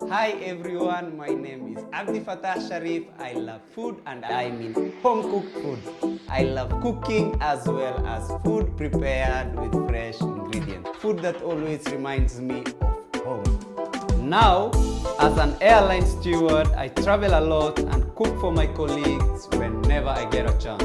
Hi everyone, my name is Abdi Fatah Sharif. I love food and I mean home cooked food. I love cooking as well as food prepared with fresh ingredients. Food that always reminds me of home. Now, as an airline steward, I travel a lot and cook for my colleagues whenever I get a chance.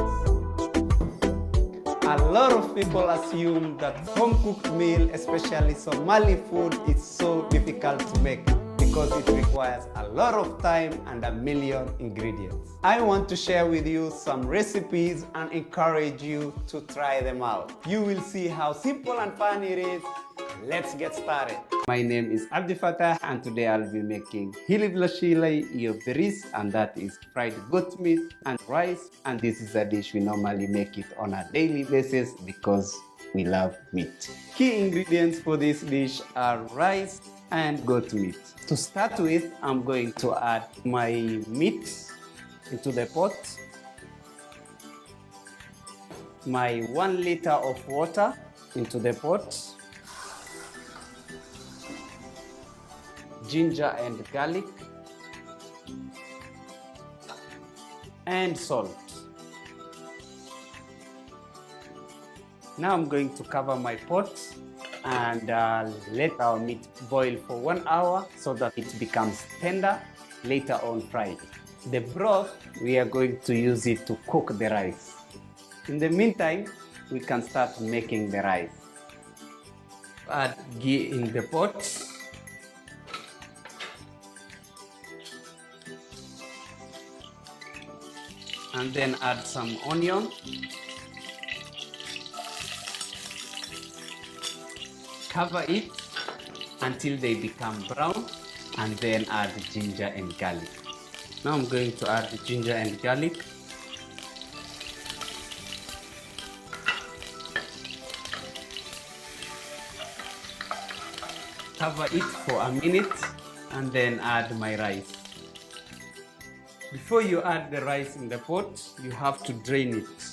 A lot of people assume that home-cooked meal, especially Somali food, is so difficult to make because it requires a lot of time and a million ingredients. I want to share with you some recipes and encourage you to try them out. You will see how simple and fun it is. Let's get started. My name is Abdi Fatah and today I'll be making Hilib La Shilay iyo Bariis, and that is fried goat meat and rice, and this is a dish we normally make it on a daily basis because we love meat. Key ingredients for this dish are rice and goat meat. To start with, I'm going to add my meat into the pot, my 1 liter of water into the pot, ginger and garlic, and salt. Now I'm going to cover my pot and let our meat boil for 1 hour so that it becomes tender, later on fried. The broth, we are going to use it to cook the rice. In the meantime, we can start making the rice. Add ghee in the pot. And then add some onion. Cover it until they become brown, and then add ginger and garlic. Now I'm going to add the ginger and garlic. Cover it for a minute and then add my rice. Before you add the rice in the pot, you have to drain it.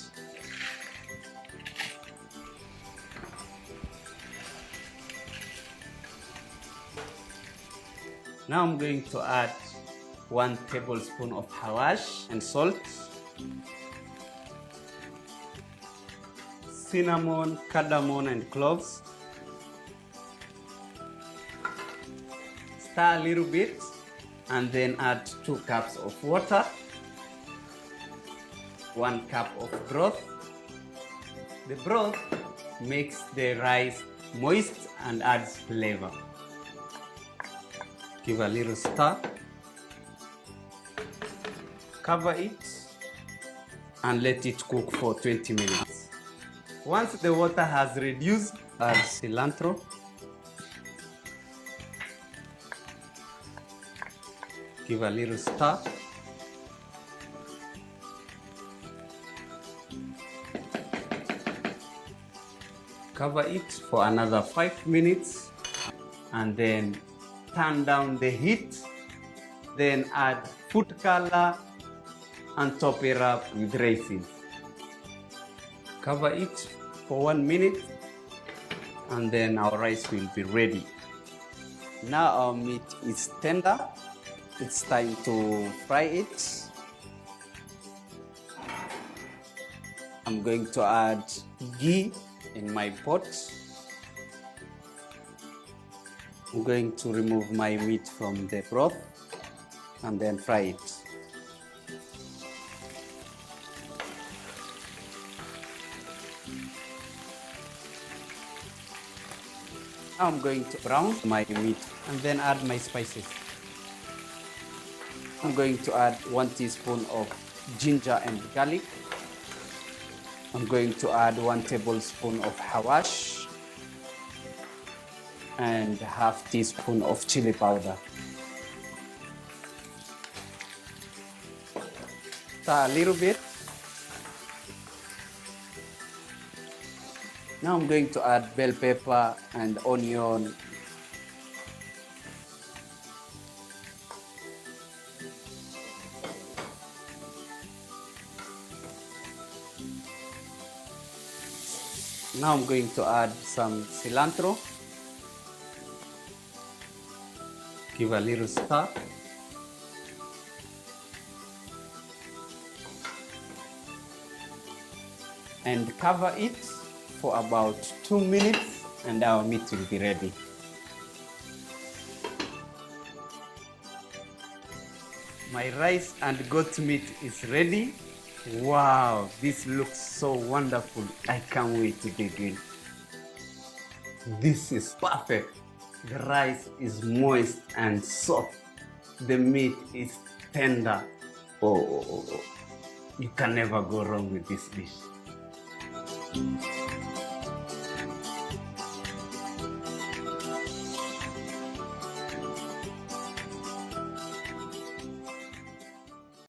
Now I'm going to add 1 tablespoon of xawaash and salt, cinnamon, cardamon, and cloves. Stir a little bit and then add 2 cups of water, 1 cup of broth. The broth makes the rice moist and adds flavor. Give a little stir. Cover it and let it cook for 20 minutes. Once the water has reduced, add cilantro. Give a little stir. Cover it for another 5 minutes and then turn down the heat. Then add food color and top it up with raisins. Cover it for 1 minute and then our rice will be ready. Now our meat is tender. It's time to fry it. I'm going to add ghee in my pot. I'm going to remove my meat from the broth and then fry it. Now I'm going to brown my meat and then add my spices. I'm going to add 1 teaspoon of ginger and garlic. I'm going to add 1 tablespoon of xawaash and ½ teaspoon of chili powder. Stir a little bit. Now I'm going to add bell pepper and onion. Now I'm going to add some cilantro. Give a little stir. And cover it for about 2 minutes and our meat will be ready. My rice and goat meat is ready. Wow, this looks so wonderful. I can't wait to dig in. This is perfect. The rice is moist and soft. The meat is tender. Oh. You can never go wrong with this dish.